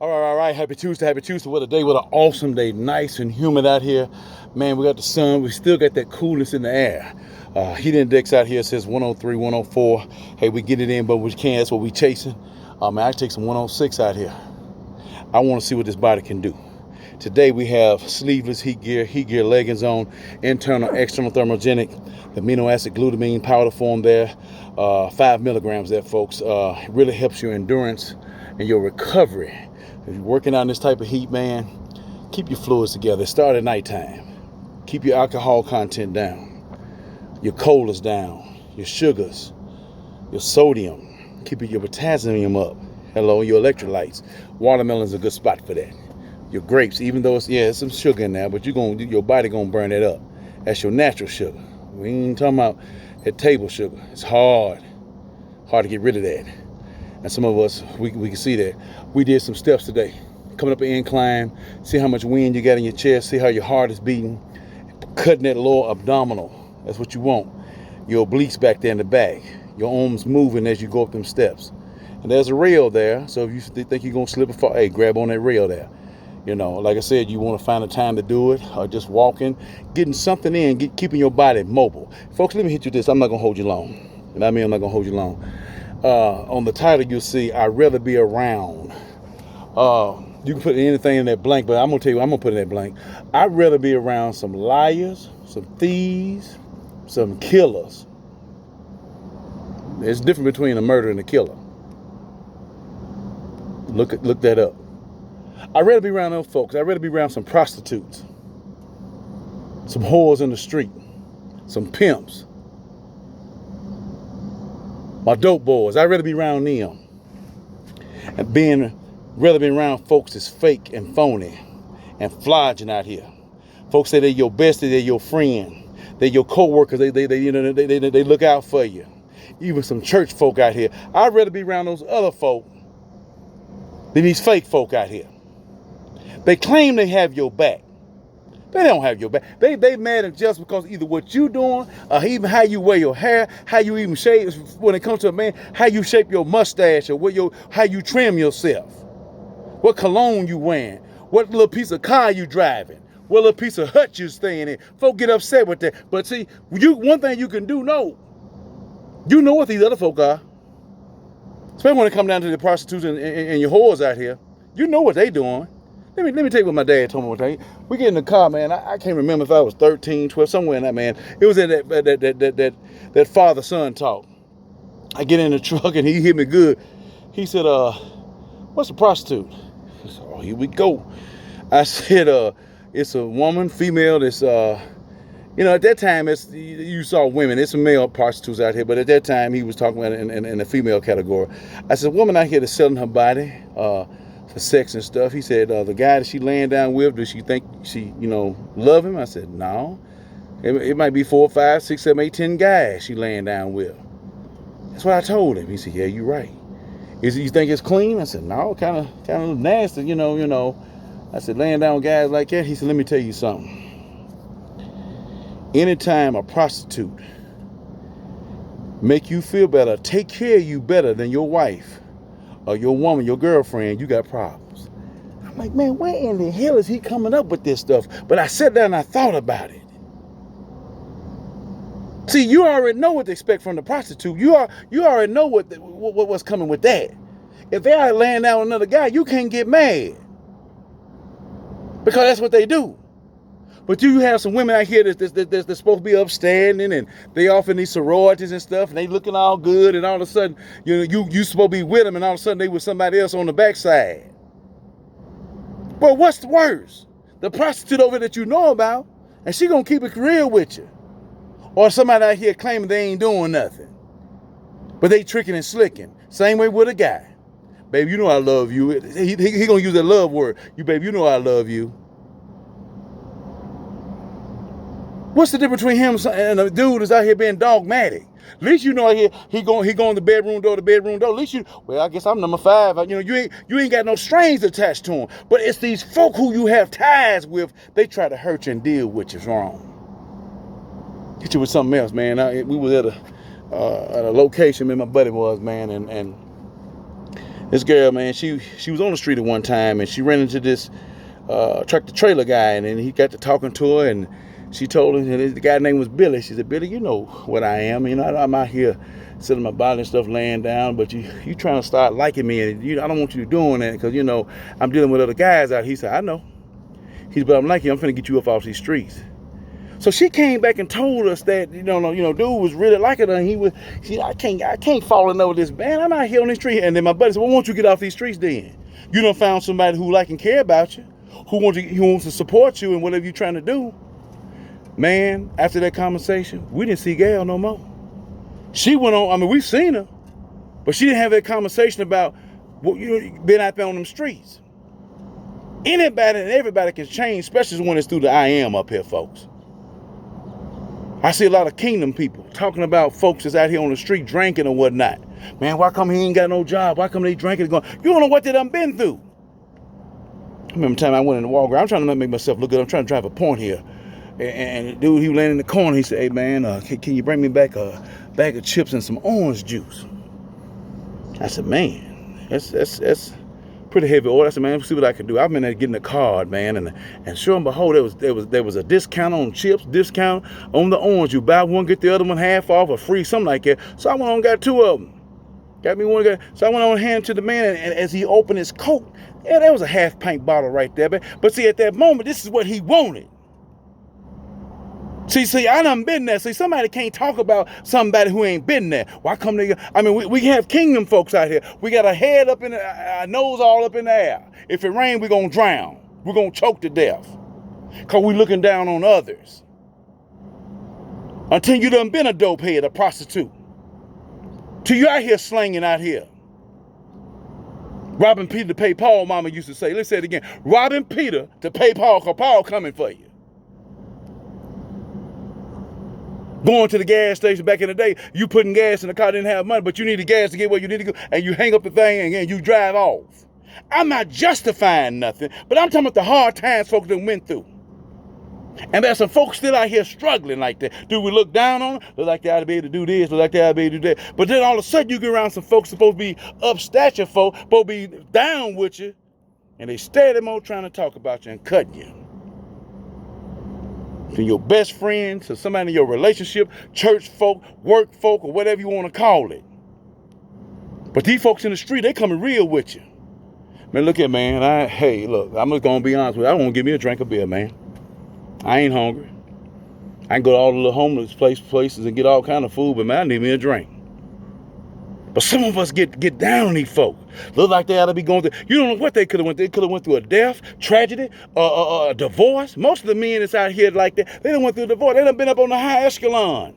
All right. Happy Tuesday. Happy Tuesday. What a day. What an awesome day. Nice and humid out here. Man, we got the sun. We still got that coolness in the air. Heat index out here says 103, 104. Hey, we get it in, but we can't. That's what we chasing. Man, I take some 106 out here. I want to see what this body can do. Today we have sleeveless heat gear leggings on, internal, external thermogenic, the amino acid glutamine powder form there, 5 milligrams there, folks. It really helps your endurance and your recovery. If you're working out in this type of heat, man, keep your fluids together. Start at nighttime. Keep your alcohol content down, your colas down, your sugars, your sodium. Keep your potassium up. Hello, your electrolytes. Watermelon's a good spot for that. Your grapes, even though it's some sugar in there, but your body gonna burn it up. That's your natural sugar. We ain't talking about that table sugar. It's hard to get rid of that. And some of us, we can see that. We did some steps today. Coming up an incline, see how much wind you got in your chest, see how your heart is beating, cutting that lower abdominal. That's what you want. Your obliques back there in the back. Your arms moving as you go up them steps. And there's a rail there, so if you think you're gonna slip or fall, hey, grab on that rail there. You know, like I said, you want to find a time to do it, or just walking, getting something in, keeping your body mobile. Folks, let me hit you this. I'm not going to hold you long. And I mean, I'm not going to hold you long. On the title, you'll see, I'd rather be around. You can put anything in that blank, but I'm going to tell you, I'm going to put in that blank. I'd rather be around some liars, some thieves, some killers. There's a difference between a murderer and a killer. Look that up. I'd rather be around those folks. I'd rather be around some prostitutes, some whores in the street, some pimps, my dope boys. I'd rather be around them. And rather be around folks that's fake and phony and flogging out here. Folks say they're your bestie, they're your friend, they're your co-workers. They look out for you. Even some church folk out here. I'd rather be around those other folk than these fake folk out here. They claim they have your back. They don't have your back. They mad at just because either what you doing, or even how you wear your hair, how you even shave when it comes to a man, how you shape your mustache, or how you trim yourself, what cologne you wearing, what little piece of car you driving, what little piece of hut you staying in. Folk get upset with that. But see, one thing you can do, you know what these other folk are. Especially when it comes down to the prostitutes and your whores out here. You know what they doing. Let me tell you what my dad told me one time. We get in the car, man. I can't remember if I was 13, 12, somewhere in that, man. It was in that father-son talk. I get in the truck and he hit me good. He said, what's a prostitute? I said, oh, here we go. I said, it's a woman, female, that's, at that time, you saw women. There's some male prostitutes out here, but at that time, he was talking about it in the female category. I said, woman out here that's selling her body, for sex and stuff. He said, the guy that she laying down with, does she think she, love him? I said, no. It might be 4, 5, 6, 7, 8, 10 guys she laying down with. That's what I told him. He said, yeah, you're right. You think it's clean? I said, no, kind of nasty, you know. I said, laying down with guys like that? He said, let me tell you something. Anytime a prostitute make you feel better, take care of you better than your wife, or your woman, your girlfriend, you got problems. I'm like, man, where in the hell is he coming up with this stuff? But I sat down and I thought about it. See, you already know what to expect from the prostitute. You already know what's coming with that. If they are laying down with another guy, you can't get mad. Because that's what they do. But you have some women out here that's supposed to be upstanding, and they off in these sororities and stuff, and they looking all good, and all of a sudden, you supposed to be with them, and all of a sudden they with somebody else on the backside. But what's the worst? The prostitute over that you know about, and she gonna keep it real with you. Or somebody out here claiming they ain't doing nothing, but they tricking and slicking. Same way with a guy. Baby, you know I love you. He gonna use that love word. Baby, you know I love you. What's the difference between him and a dude that's out here being dogmatic? At least you know he going the bedroom door to bedroom door. At least I guess I'm number 5. You ain't got no strings attached to him. But it's these folk who you have ties with. They try to hurt you and deal with you wrong. Hit you with something else, man. We was at a location, me and my buddy was, man, and This girl, man, she was on the street at one time, and she ran into this tractor trailer guy, and then he got to talking to her, and she told him, and the guy's name was Billy. She said, Billy, you know what I am. You know, I'm out here sitting my body and stuff laying down, but you trying to start liking me, and I don't want you doing that because, you know, I'm dealing with other guys out here. He said, I know. He said, but I'm like you. I'm finna get you up off these streets. So she came back and told us that, dude was really liking her, and I can't fall in love with this man. I'm out here on the street. And then my buddy said, well, why don't you get off these streets then? You done found somebody who like and care about you, who wants to support you in whatever you're trying to do. Man, after that conversation, we didn't see Gail no more. She went on, I mean, we've seen her, but she didn't have that conversation about being out there on them streets. Anybody and everybody can change, especially when it's through the I am up here, folks. I see a lot of kingdom people talking about folks that's out here on the street drinking or whatnot. Man, why come he ain't got no job? Why come they drinking and going? You don't know what they done been through. I remember the time I went in the Walgreens. I'm trying to not make myself look good. I'm trying to drive a point here. And the dude, he was laying in the corner. He said, hey, man, can you bring me back a bag of chips and some orange juice? I said, man, that's pretty heavy order. I said, man, let's see what I can do. I've been there getting a card, man, and sure and behold, there was a discount on chips, discount on the orange. You buy one, get the other one half off or free, something like that. So I went on and got two of them. Got me one guy. So I went on and handed to the man, and as he opened his coat, yeah, there was a half pint bottle right there. But see, at that moment, this is what he wanted. See, I done been there. See, somebody can't talk about somebody who ain't been there. Why come they? I mean, we have kingdom folks out here. We got a head up in our nose all up in the air. If it rains, we're going to drown. We're going to choke to death. Because we're looking down on others. Until you done been a dope head, a prostitute. Till you out here slanging out here. Robbing Peter to pay Paul, mama used to say. Let's say it again. Robbing Peter to pay Paul, because Paul coming for you. Going to the gas station back in the day, you putting gas in the car, didn't have money, but you needed gas to get where you need to go, and you hang up the thing and you drive off. I'm not justifying nothing, but I'm talking about the hard times folks that went through. And there's some folks still out here struggling like that. Do we look down on them? Look like they ought to be able to do this, look like they ought to be able to do that. But then all of a sudden you get around some folks supposed to be up stature folk, supposed to be down with you, and they steady more trying to talk about you and cut you. From your best friend to somebody in your relationship, church folk, work folk, or whatever you want to call it. But these folks in the street, they coming real with you. Man, look here, man. Hey, look, I'm just going to be honest with you. I want to give me a drink of beer, man. I ain't hungry. I can go to all the little homeless places and get all kind of food, but man, I need me a drink. But some of us get down on these folk. Look like they ought to be going through. You don't know what they could have went through. They could have went through a death, tragedy, a divorce. Most of the men that's out here like that, they done went through a divorce. They done been up on the high echelon.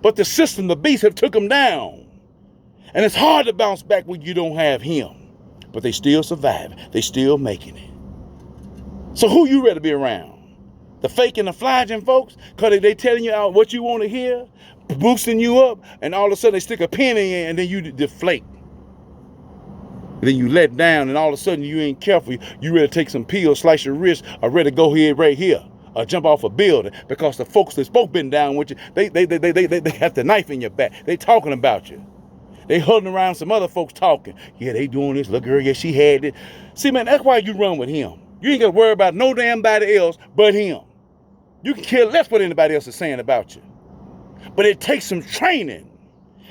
But the system, the beast have took them down. And it's hard to bounce back when you don't have him. But they still survive. They still making it. So who you rather be around? The fake and the flogging folks? Because they telling you out what you want to hear, boosting you up, and all of a sudden they stick a pin in you and then you deflate. Then you let down and all of a sudden you ain't careful. You ready to take some pills, slice your wrist, or ready to go here right here. Or jump off a building because the folks that's both been down with you, they have the knife in your back. They talking about you. They holding around some other folks talking. Yeah, they doing this. Look, girl, yeah, she had it. See, man, that's why you run with him. You ain't got to worry about no damn body else but him. You can care less what anybody else is saying about you. But it takes some training.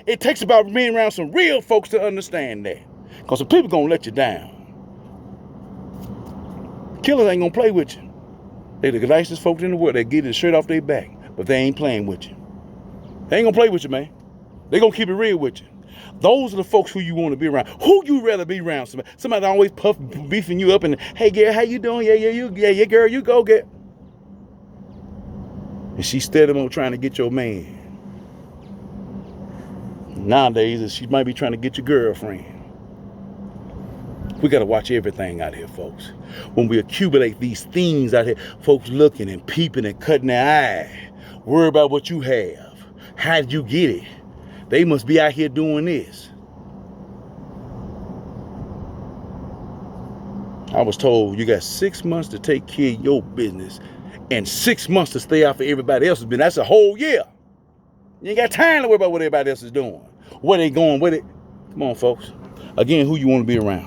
It takes about being around some real folks to understand that. Because some people going to let you down. Killers ain't going to play with you. They the nicest folks in the world. They get the shirt off their back. But they ain't playing with you. They ain't going to play with you, man. They going to keep it real with you. Those are the folks who you want to be around. Who you rather be around? Somebody always beefing you up and, hey, girl, how you doing? Yeah, girl, you go get. And she steady on trying to get your man. Nowadays, she might be trying to get your girlfriend. We got to watch everything out here, folks. When we accumulate these things out here, folks looking and peeping and cutting their eye. Worry about what you have. How did you get it? They must be out here doing this. I was told you got 6 months to take care of your business and 6 months to stay out for everybody else's business. That's a whole year. You ain't got time to worry about what everybody else is doing. Where they going with it. Come on, folks. Again, who you want to be around?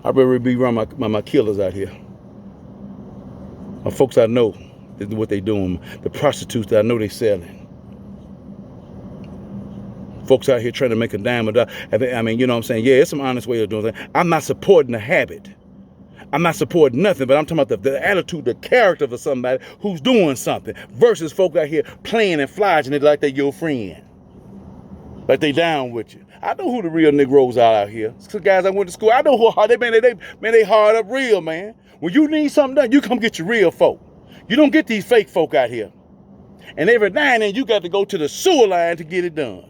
I'd rather be around my killers out here. My folks I know is what they doing. The prostitutes that I know they selling. Folks out here trying to make a dime a dollar. I mean, you know what I'm saying? Yeah, it's some honest way of doing things. I'm not supporting the habit. I'm not supporting nothing, but I'm talking about the attitude, the character of somebody who's doing something versus folk out here playing and flogging it like they your friend. Like they down with you. I know who the real Negroes are out here. Some guys I went to school, I know who hard they hard up real, man. When you need something done, you come get your real folk. You don't get these fake folk out here. And every now and then you got to go to the sewer line to get it done.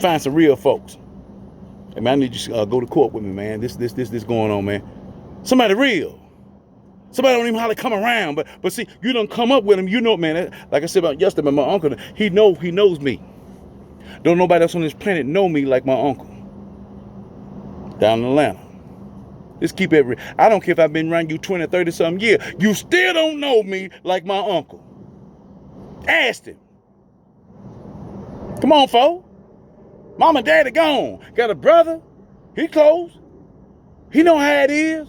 Find some real folks. Hey man, I need you to go to court with me, man. This going on, man. Somebody real. Somebody don't even how to come around, but see, you don't come up with him. You know, man. Like I said about yesterday, my uncle, he knows me. Don't nobody else on this planet know me like my uncle. Down in Atlanta. Just keep it real. I don't care if I've been around you 20, 30 something years. You still don't know me like my uncle. Ask him. Come on, folks. Mama and daddy gone. Got a brother. He close. He know how it is.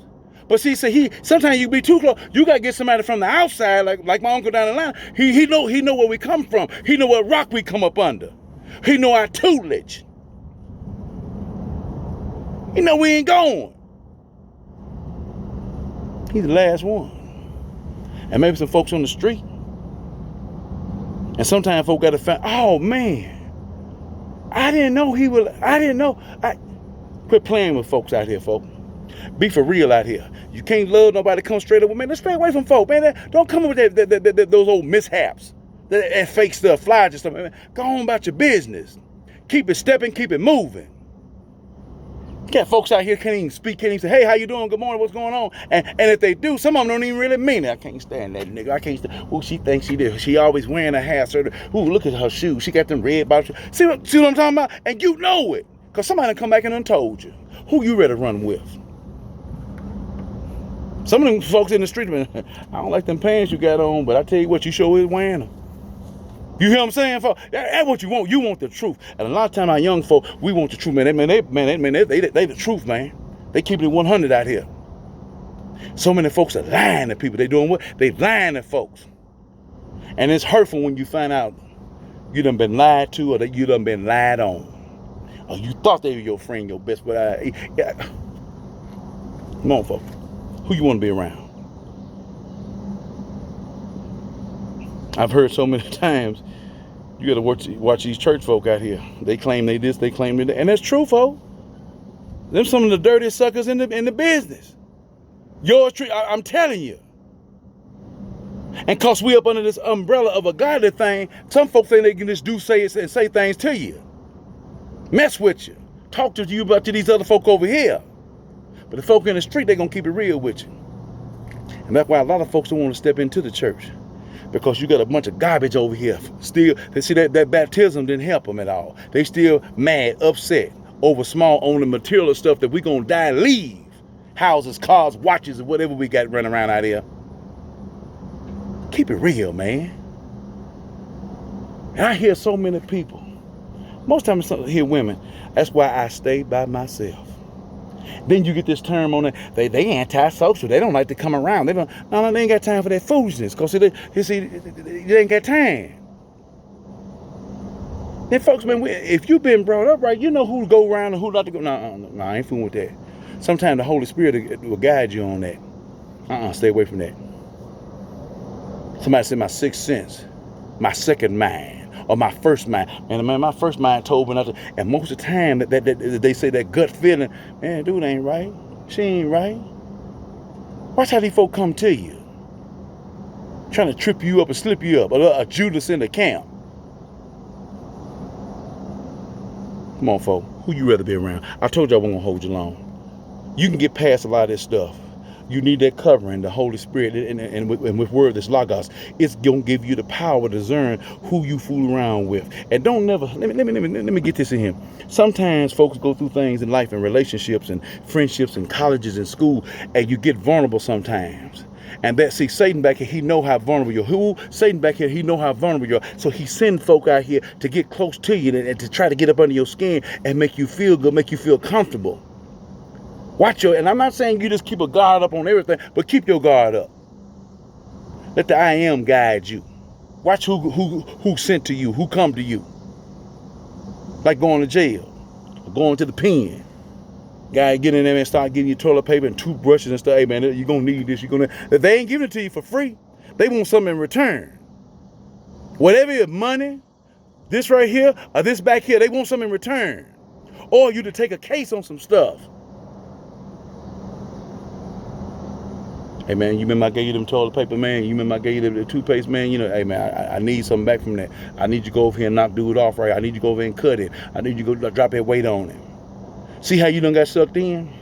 But see, sometimes you be too close. You gotta get somebody from the outside, like my uncle down the line. He know where we come from. He know what rock we come up under. He know our tutelage. He know we ain't going. He's the last one. And maybe some folks on the street. And sometimes folk gotta find, oh man, I didn't know. Quit playing with folks out here, folks. Be for real out here. You can't love nobody come straight up with, man. Let's stay away from folk, man. Don't come up with those old mishaps. That fake stuff, flies and stuff, man. Go on about your business. Keep it stepping, keep it moving. Got folks out here can't even speak, can't even say, hey, how you doing? Good morning, what's going on? And if they do, some of them don't even really mean it. I can't stand that nigga. I can't stand. Oh, she thinks she did. She always wearing a hat. Ooh, look at her shoes. She got them red bottoms. See what I'm talking about? And you know it. Because somebody come back and done told you. Who you ready to run with? Some of them folks in the street, man, I don't like them pants you got on, but I tell you what, you sure is wearing them. You hear what I'm saying, folks? That's what you want. You want the truth. And a lot of time our young folk, we want the truth, man. They the truth, man. They keeping it 100 out here. So many folks are lying to people. They doing what? They lying to folks. And it's hurtful when you find out you done been lied to or that you done been lied on. Or you thought they were your friend, your best, but come on, folks. Who you want to be around? I've heard so many times, you got to watch these church folk out here. They claim they this, they claim they that. And that's true, folks. Them some of the dirtiest suckers in the business. Yours true, I'm telling you. And cause we up under this umbrella of a godly thing, some folks think they can just say things to you. Mess with you. Talk to you about these other folk over here. But the folk in the street, they're going to keep it real with you. And that's why a lot of folks don't want to step into the church. Because you got a bunch of garbage over here. Still, they see that baptism didn't help them at all. They still mad, upset over only material stuff that we going to die and leave. Houses, cars, watches, or whatever we got running around out here. Keep it real, man. And I hear so many people. Most times I hear women. That's why I stay by myself. Then you get this term on it. They antisocial. They don't like to come around. They ain't got time for that foolishness. Cause they ain't got time. Then folks, man, if you've been brought up right, you know who to go around and who not to go. No, I ain't fooling with that. Sometimes the Holy Spirit will guide you on that. Stay away from that. Somebody said my sixth sense, my second mind. Or my first mind. And man, my first mind told me not to. And most of the time that they say that gut feeling, man, dude ain't right. She ain't right. Watch how these folk come to you. Trying to trip you up and slip you up. A Judas in the camp. Come on, folk. Who you rather be around? I told you I wasn't going to hold you long. You can get past a lot of this stuff. You need that covering, the Holy Spirit, and with word that's Logos. It's gonna give you the power to discern who you fool around with. And don't never let me get this in here. Sometimes folks go through things in life and relationships and friendships and colleges and school, and you get vulnerable sometimes. And that, see, Satan back here, he know how vulnerable you are. Who? Satan back here, he know how vulnerable you are. So he send folk out here to get close to you and to try to get up under your skin and make you feel good, make you feel comfortable. Watch your, and I'm not saying you just keep a guard up on everything, but keep your guard up. Let the I am guide you. Watch who sent to you, who come to you. Like going to jail, or going to the pen. Guy get in there and start getting your toilet paper and toothbrushes and stuff. Hey man, you're gonna need this. If they ain't giving it to you for free, they want something in return. Whatever your money, this right here or this back here, they want something in return. Or you to take a case on some stuff. Hey man, you remember I gave you them toilet paper, man? You remember I gave you the toothpaste, man? You know, hey man, I need something back from that. I need you to go over here and knock dude off right. I need you to go over here and cut it. I need you to go drop that weight on him. See how you done got sucked in?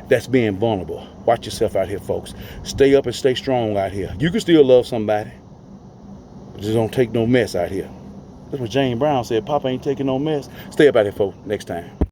That's being vulnerable. Watch yourself out here, folks. Stay up and stay strong out here. You can still love somebody, but just don't take no mess out here. That's what James Brown said. Papa ain't taking no mess. Stay up out here, folks. Next time.